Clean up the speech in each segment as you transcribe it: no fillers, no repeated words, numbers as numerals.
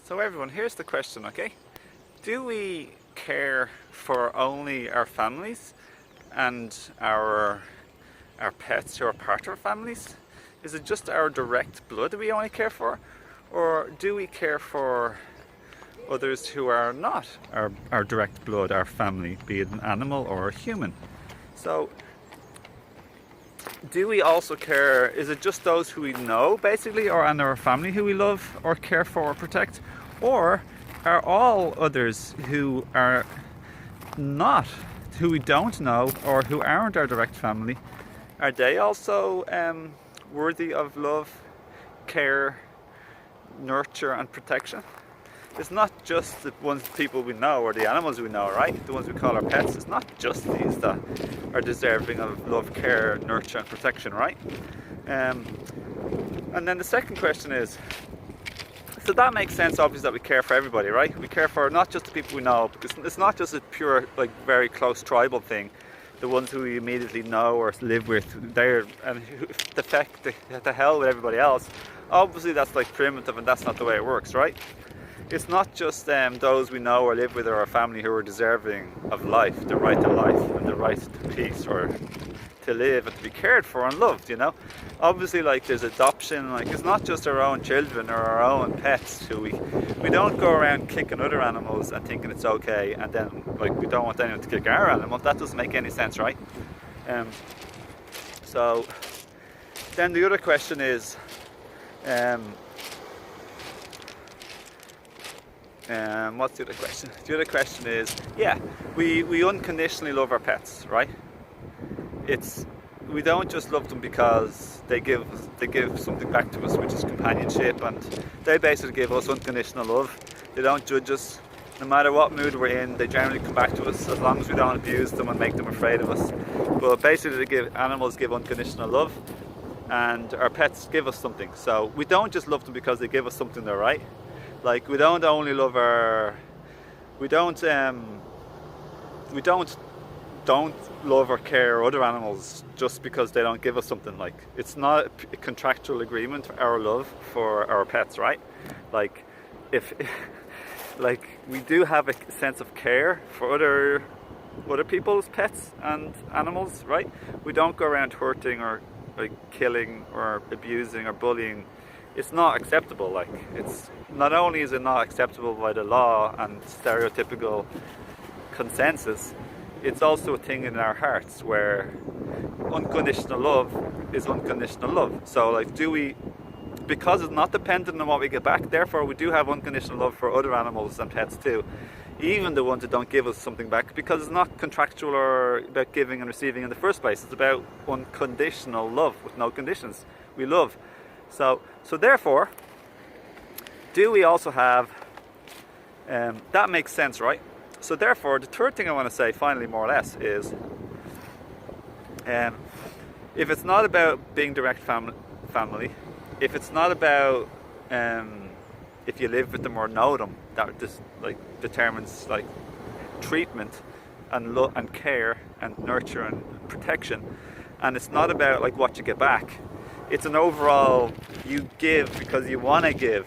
So everyone, here's the question, okay? Do we care for only our families and our pets who are part of our families? Is it just our direct blood we only care for? Or do we care for others who are not our direct blood, our family, be it an animal or a human? So do we also care, is it just those who we know basically, or and our family who we love or care for or protect? Or are all others who are not, who we don't know or who aren't our direct family, are they also worthy of love, care, nurture and protection? It's not just the ones people we know or the animals we know, right? The ones we call our pets. It's not just these that are deserving of love, care, nurture and protection, right? And then the second question is, so that makes sense obviously that we care for everybody, right? We care for not just the people we know, because it's not just a pure, like, very close tribal thing. The ones who we immediately know or live with, the hell with everybody else. Obviously that's like primitive and that's not the way it works, right? It's not just those we know or live with or our family who are deserving of life, the right to life and the right to peace or to live and to be cared for and loved, you know? Obviously, like, there's adoption, like, it's not just our own children or our own pets who we don't go around kicking other animals and thinking it's okay and then, like, we don't want anyone to kick our animal. That doesn't make any sense, right? So then the other question is, what's the other question? The other question is, yeah, we unconditionally love our pets, right? We don't just love them because they give something back to us, which is companionship, and they basically give us unconditional love. They don't judge us. No matter what mood we're in, they generally come back to us as long as we don't abuse them and make them afraid of us. But basically, animals give unconditional love, and our pets give us something. So we don't just love them because they give us something, they're right. Like, we don't only love we don't love or care other animals just because they don't give us something. Like, it's not a contractual agreement, our love for our pets, right? Like, if like, we do have a sense of care for other people's pets and animals, right? We don't go around hurting or, like, killing or abusing or bullying. It's not acceptable. Like, it's not only is it not acceptable by the law and stereotypical consensus, it's also a thing in our hearts where unconditional love is unconditional love. So, like, because it's not dependent on what we get back, therefore we do have unconditional love for other animals and pets too, even the ones that don't give us something back, because it's not contractual or about giving and receiving in the first place. It's about unconditional love with no conditions. We love. So therefore, do we also have, that makes sense, right? So therefore, the third thing I want to say, finally, more or less, is if it's not about being direct family, if it's not about if you live with them or know them, that just, like, determines, like, treatment and love and care and nurture and protection, and it's not about, like, what you get back. It's an overall, you give because you want to give,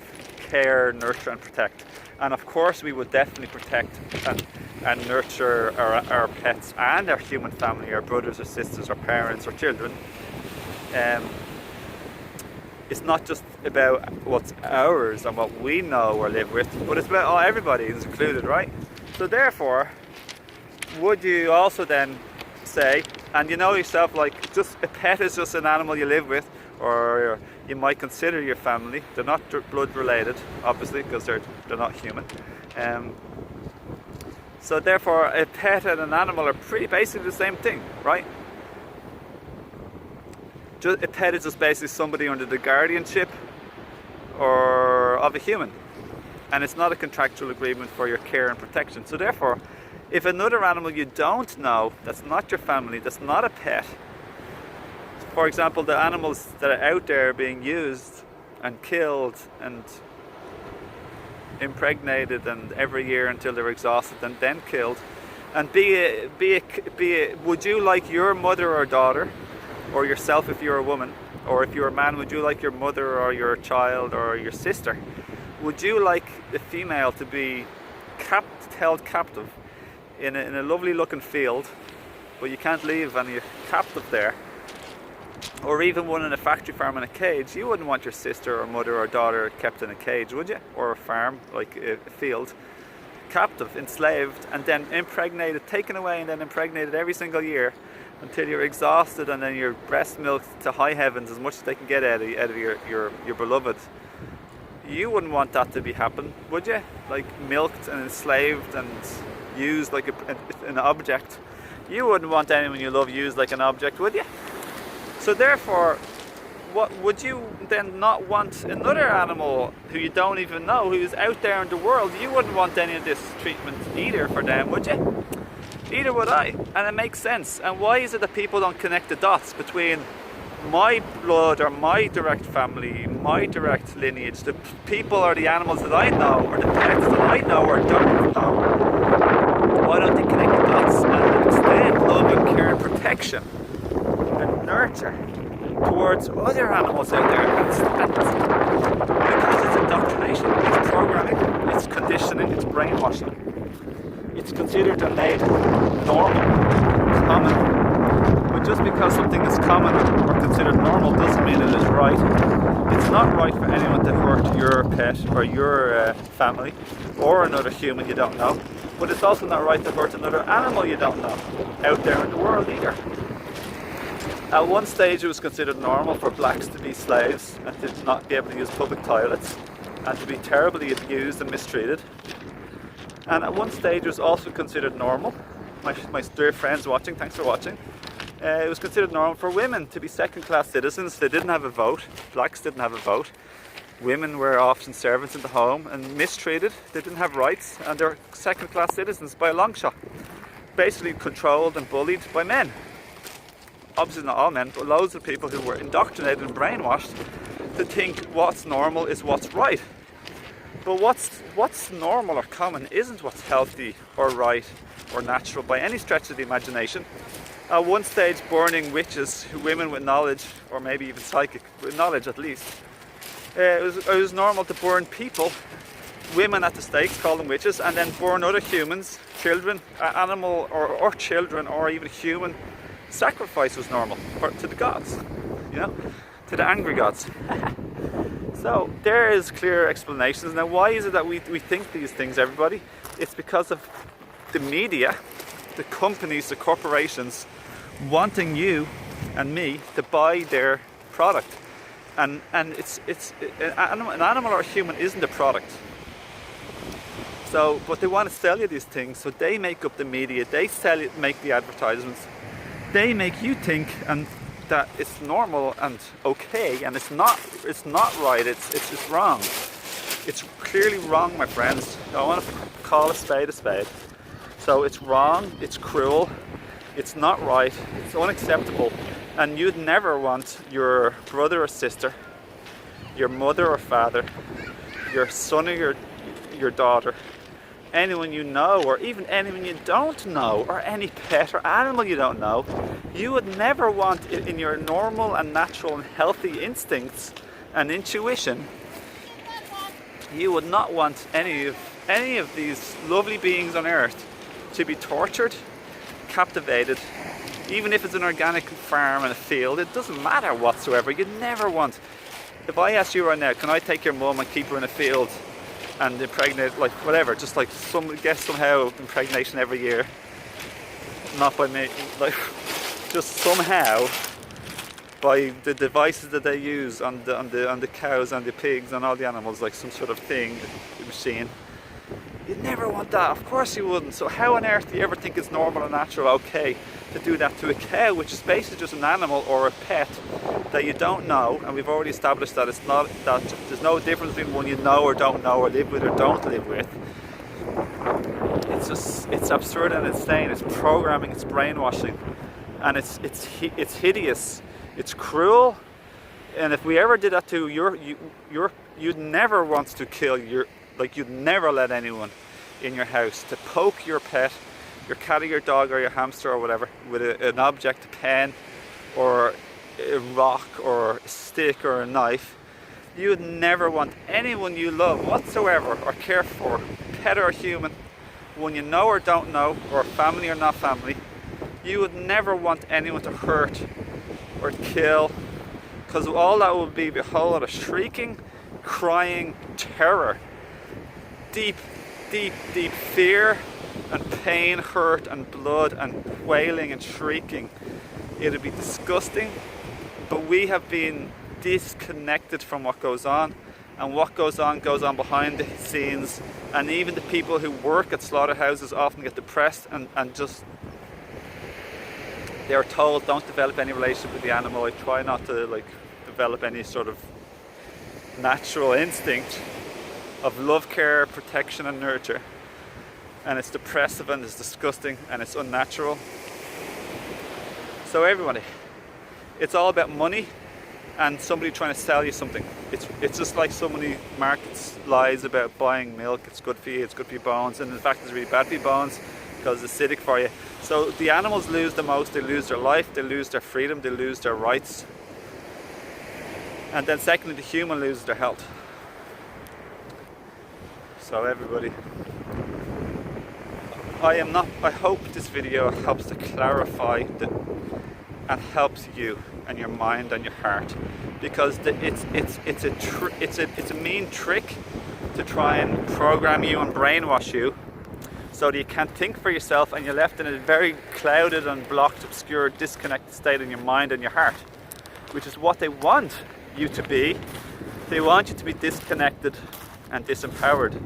care, nurture and protect. And of course we would definitely protect and nurture our pets and our human family, our brothers or sisters, our parents or children. It's not just about what's ours and what we know or live with, but it's about everybody is included, right? So therefore, would you also then say, and you know yourself, like, just a pet is just an animal you live with, or you might consider your family. They're not blood related, obviously, because they're not human. So therefore, a pet and an animal are basically the same thing, right? A pet is just basically somebody under the guardianship of a human, and it's not a contractual agreement for your care and protection. So therefore, if another animal you don't know, that's not your family, that's not a pet, for example, the animals that are out there being used and killed and impregnated and every year until they're exhausted and then killed, and would you like your mother or daughter, or yourself if you're a woman, or if you're a man, would you like your mother or your child or your sister Would you like the female to be held captive in a lovely looking field, but you can't leave and you're captive there? Or even one in a factory farm in a cage. You wouldn't want your sister or mother or daughter kept in a cage, would you? Or a farm, like a field. Captive, enslaved, and then impregnated, taken away and then impregnated every single year until you're exhausted, and then you're breast milked to high heavens as much as they can get out of your beloved. You wouldn't want that to be happen, would you? Like milked and enslaved and used like an object. You wouldn't want anyone you love used like an object, would you? So therefore, what would you then not want another animal who you don't even know, who's out there in the world? You wouldn't want any of this treatment either for them, would you? Either would I, and it makes sense. And why is it that people don't connect the dots between my blood or my direct family, my direct lineage, the people or the animals that I know, or the pets that I know or don't know? Why don't they connect the dots and extend love and care and protection and nurture towards other animals out there? Because it's indoctrination, it's programming, it's conditioning, it's brainwashing. It's considered and made normal, common. But just because something is common or considered normal doesn't mean it is right. It's not right for anyone to hurt your pet or your family or another human you don't know. But it's also not right to hurt another animal you don't know out there in the world either. At one stage it was considered normal for blacks to be slaves and to not be able to use public toilets and to be terribly abused and mistreated. And at one stage it was also considered normal, my dear friends watching, thanks for watching, it was considered normal for women to be second-class citizens. They didn't have a vote, blacks didn't have a vote. Women were often servants in the home and mistreated, they didn't have rights, and they're second-class citizens by a long shot. Basically controlled and bullied by men. Obviously not all men, but loads of people who were indoctrinated and brainwashed to think what's normal is what's right. But what's normal or common isn't what's healthy or right or natural by any stretch of the imagination. At one stage, burning witches, women with knowledge, or maybe even psychic, with knowledge at least. It was normal to burn people, women at the stakes, call them witches, and then burn other humans, children, animal or children, or even human. Sacrifice was normal to the gods, you know, to the angry gods. So there is clear explanations. Now why is it that we think these things, everybody? It's because of the media, the companies, the corporations wanting you and me to buy their product. And it's an animal or a human isn't a product. So, but they want to sell you these things, so they make up the media, they sell it, make the advertisements. They make you think and that it's normal and okay, and it's not right, it's wrong. It's clearly wrong, my friends. I want to call a spade a spade. So it's wrong, it's cruel, it's not right, it's unacceptable, and you'd never want your brother or sister, your mother or father, your son or your daughter, anyone you know, or even anyone you don't know, or any pet or animal you don't know, you would never want it in your normal and natural and healthy instincts and intuition. You would not want any of these lovely beings on earth to be tortured, captivated, even if it's an organic farm and a field. It doesn't matter whatsoever. You'd never want. If I asked you right now, can I take your mum and keep her in a field and impregnate, like whatever, just like somehow impregnation every year, not by me, like just somehow by the devices that they use on the cows and the pigs and all the animals, like some sort of thing, machine. You'd never want that, of course you wouldn't. So how on earth do you ever think it's normal and natural, okay, to do that to a cow, which is basically just an animal or a pet that you don't know? And we've already established that it's not that there's no difference between one you know or don't know, or live with or don't live with. It's absurd and insane. It's programming, it's brainwashing, and it's hideous, it's cruel. And if we ever did that to you'd never want to kill you'd never let anyone in your house to poke your pet, your cat or your dog or your hamster or whatever with an object, a pen or a rock or a stick or a knife. You would never want anyone you love whatsoever or care for, pet or human, one you know or don't know, or family or not family, you would never want anyone to hurt or kill, because all that would be a whole lot of shrieking, crying, terror, deep, deep, deep fear and pain, hurt and blood and wailing and shrieking. It would be disgusting, but we have been disconnected from what goes on, and what goes on behind the scenes, and even the people who work at slaughterhouses often get depressed and just, they're told don't develop any relationship with the animal. I try not to like develop any sort of natural instinct of love, care, protection and nurture, and it's depressive and it's disgusting and it's unnatural. So everybody, it's all about money and somebody trying to sell you something. It's just like so many markets lies about buying milk. It's good for you, it's good for your bones, and in fact it's really bad for your bones because it's acidic for you. So the animals lose the most. They lose their life, they lose their freedom, they lose their rights, and then secondly the human loses their health. So everybody, I hope this video helps to clarify and helps you and your mind and your heart, because it's a mean trick to try and program you and brainwash you so that you can't think for yourself, and you're left in a very clouded and blocked, obscure, disconnected state in your mind and your heart, which is what they want you to be. They want you to be disconnected and disempowered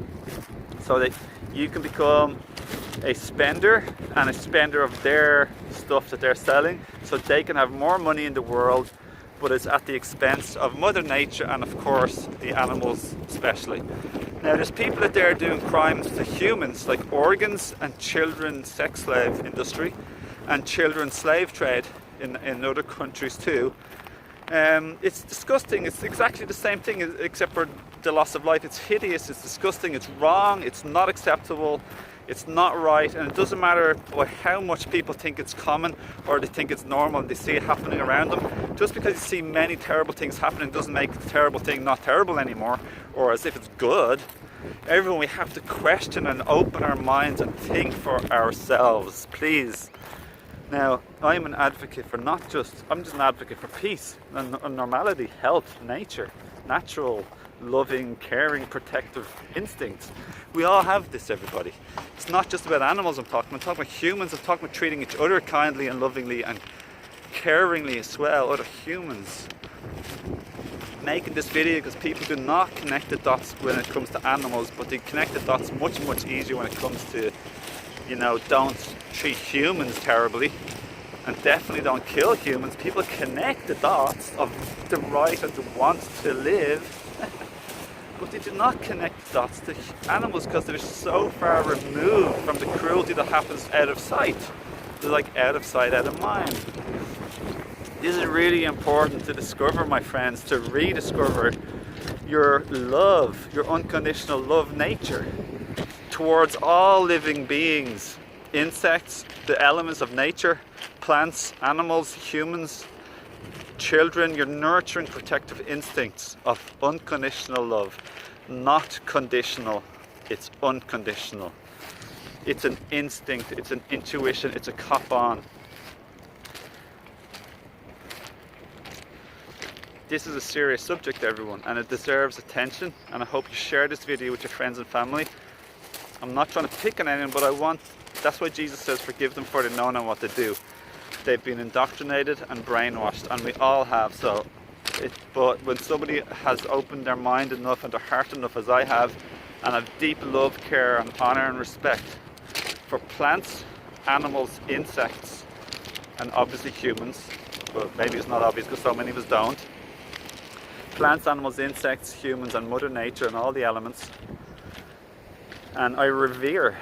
so that you can become a spender of their stuff that they're selling, so they can have more money in the world, but it's at the expense of Mother Nature and of course the animals especially. Now there's people out there doing crimes to humans, like organs and children sex slave industry and children slave trade in other countries too. It's disgusting. It's exactly the same thing except for the loss of life. It's hideous, it's disgusting, it's wrong, it's not acceptable, it's not right, and it doesn't matter how much people think it's common or they think it's normal and they see it happening around them. Just because you see many terrible things happening doesn't make the terrible thing not terrible anymore, or as if it's good. Everyone, we have to question and open our minds and think for ourselves, please. Now, I'm an advocate for I'm just an advocate for peace and normality, health, nature, natural, loving, caring, protective instincts. We all have this, everybody. It's not just about animals I'm talking about humans. I'm talking about treating each other kindly and lovingly and caringly as well, other humans. Making this video because people do not connect the dots when it comes to animals, but they connect the dots much, much easier when it comes to, don't treat humans terribly and definitely don't kill humans. People connect the dots of the right and the want to live, but they do not connect the dots to animals because they're so far removed from the cruelty that happens out of sight. They're like out of sight, out of mind. This is really important to discover, my friends, to rediscover your love, your unconditional love nature towards all living beings, insects, the elements of nature, plants, animals, humans, children, your nurturing protective instincts of unconditional love. Not conditional, it's unconditional. It's an instinct, it's an intuition, it's a cop on. This is a serious subject, everyone, and it deserves attention, and I hope you share this video with your friends and family. I'm not trying to pick on anyone, but that's why Jesus says forgive them for they know not what they do. They've been indoctrinated and brainwashed, and we all have. But when somebody has opened their mind enough and their heart enough, as I have, and have deep love, care and honor and respect for plants, animals, insects, and obviously humans, but maybe it's not obvious because so many of us don't. Plants, animals, insects, humans and Mother Nature and all the elements. And I revere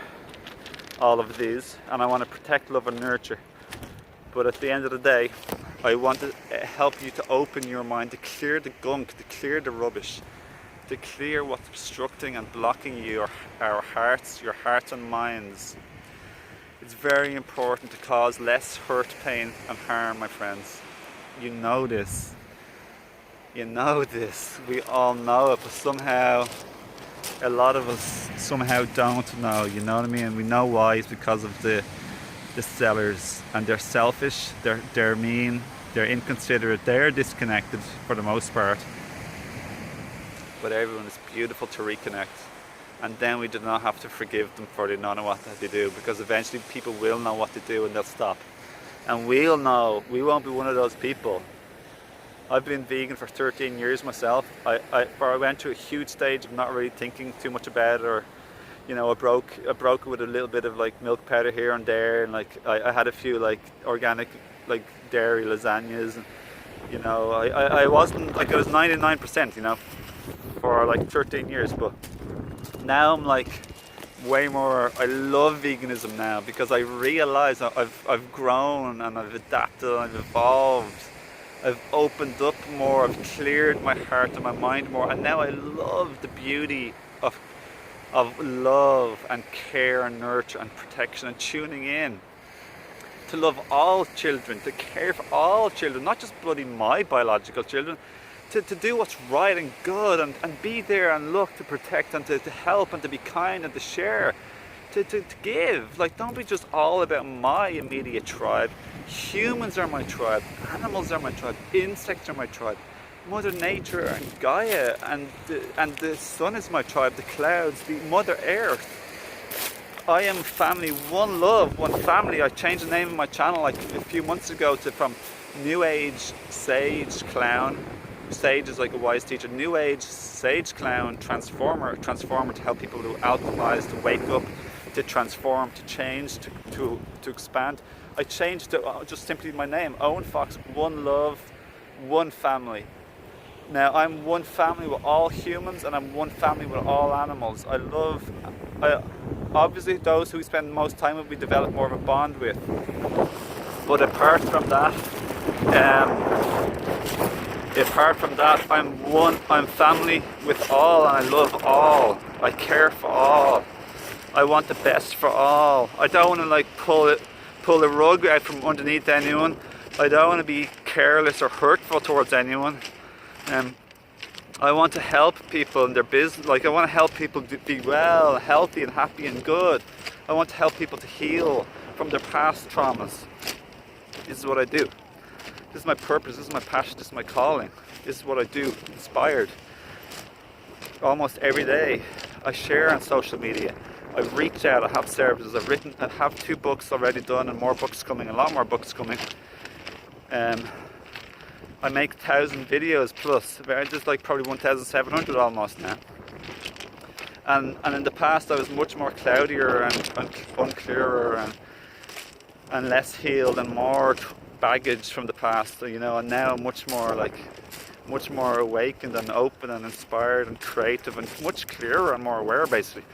all of these, and I want to protect, love and nurture. But at the end of the day, I want to help you to open your mind, to clear the gunk, to clear the rubbish, to clear what's obstructing and blocking our hearts, your hearts and minds. It's very important to cause less hurt, pain and harm, my friends. You know this. You know this, we all know it, but somehow a lot of us somehow don't know, you know what I mean? And we know why. It's because of the sellers, and they're selfish, they're mean, they're inconsiderate, they're disconnected for the most part. But everyone is beautiful to reconnect, and then we do not have to forgive them for they don't know what they do, because eventually people will know what to do and they'll stop. And we'll know, we won't be one of those people. I've been vegan for 13 years myself. I went through a huge stage of not really thinking too much about it, or you know, I broke it with a little bit of like milk powder here and there, and like I had a few like organic like dairy lasagnas, and you know, I wasn't like, it was 99%, you know, for like 13 years, but now I'm like way more, I love veganism now because I realize I've grown and I've adapted and I've evolved. I've opened up more, I've cleared my heart and my mind more, and now I love the beauty of love and care and nurture and protection and tuning in to love all children, to care for all children, not just bloody my biological children, to do what's right and good, and be there and look to protect and to help and to be kind and to share, to give. Like, don't be just all about my immediate tribe. Humans are my tribe, animals are my tribe, insects are my tribe, Mother Nature and Gaia, and the sun is my tribe, the clouds, the Mother Earth. I am family, one love, one family. I changed the name of my channel like a few months ago from New Age Sage Clown. Sage is like a wise teacher. New Age Sage Clown Transformer to help people to alchemize, to wake up, to transform, to change, to expand. I changed to just simply my name, Owen Fox. One love, one family. Now I'm one family with all humans, and I'm one family with all animals. Obviously those who we spend most time with, we develop more of a bond with. But apart from that, I'm family with all, and I love all. I care for all. I want the best for all. I don't want to like pull a rug out from underneath anyone. I don't want to be careless or hurtful towards anyone. I want to help people in their business. Like, I want to help people be well, healthy and happy and good. I want to help people to heal from their past traumas. This is what I do. This is my purpose, this is my passion, this is my calling. This is what I do, inspired. Almost every day I share on social media. I reach out, I have services, I have 2 books already done, and more books coming, a lot more books coming. I make 1,000 videos plus, just like probably 1,700 almost now. And in the past I was much more cloudier and unclearer and less healed and more baggage from the past, you know, and now I'm much more awakened and open and inspired and creative and much clearer and more aware, basically.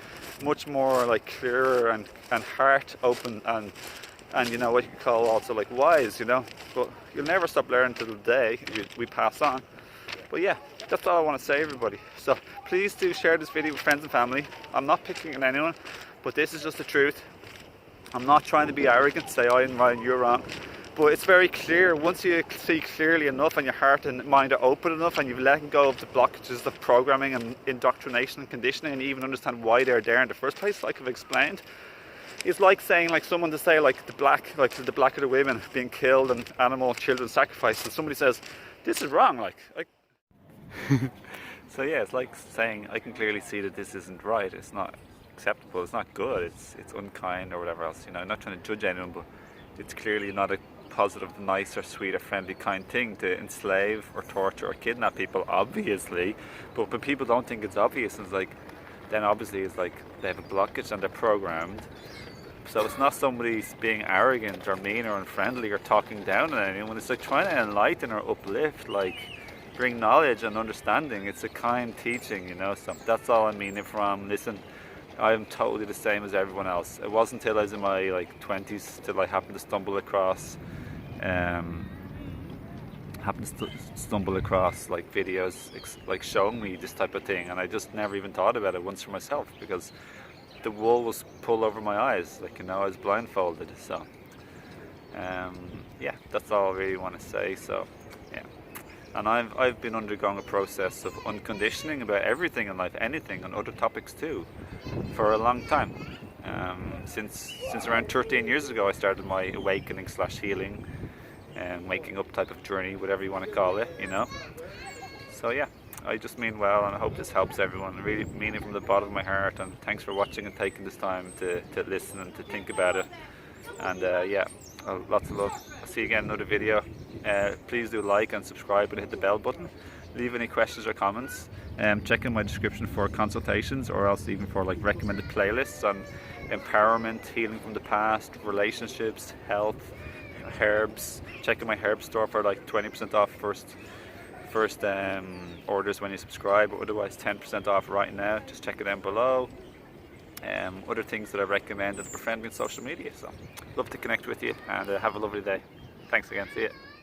Much more like clearer and heart open and you know, what you could call also like wise, you know. But you'll never stop learning till the day we pass on. But yeah, that's all I want to say, everybody. So please do share this video with friends and family. I'm not picking on anyone, but this is just the truth. I'm not trying to be arrogant, say I'm right and you're wrong. But it's very clear, once you see clearly enough and your heart and mind are open enough and you've let go of the blockages of programming and indoctrination and conditioning, and even understand why they're there in the first place, like I've explained. It's like saying, like someone to say like the black of the women being killed and animal children sacrificed, and somebody says, this is wrong, like so yeah, it's like saying, I can clearly see that this isn't right, it's not acceptable, it's not good, it's unkind or whatever else, you know. I'm not trying to judge anyone, but it's clearly not a positive, nice or sweet or friendly kind thing to enslave or torture or kidnap people, obviously. But when people don't think it's obvious, it's like, then obviously it's like they have a blockage and they're programmed. So it's not somebody being arrogant or mean or unfriendly or talking down on anyone. It's like trying to enlighten or uplift, like bring knowledge and understanding. It's a kind teaching, you know. So that's all I mean from. Listen, I am totally the same as everyone else. It wasn't until I was in my like 20s till I happened to stumble across like videos like showing me this type of thing, and I just never even thought about it once for myself, because the wool was pulled over my eyes, like, you know, I was blindfolded. So yeah, that's all I really want to say. So yeah, And I've been undergoing a process of unconditioning about everything in life, anything, and other topics too, for a long time. Since around 13 years ago, I started my awakening / healing and waking up type of journey, whatever you want to call it, you know. So yeah, I just mean well, and I hope this helps everyone. I really mean it from the bottom of my heart, and thanks for watching and taking this time to listen and to think about it. And yeah, lots of love. I'll see you again in another video. Please do like and subscribe and hit the bell button. Leave any questions or comments. Check in my description for consultations, or else even for like recommended playlists on empowerment, healing from the past, relationships, health, herbs. Check in my herb store for like 20% off first orders when you subscribe, or otherwise 10% off right now. Just check it down below. Other things that I recommend and befriend me on social media. So love to connect with you, and have a lovely day. Thanks again. See you.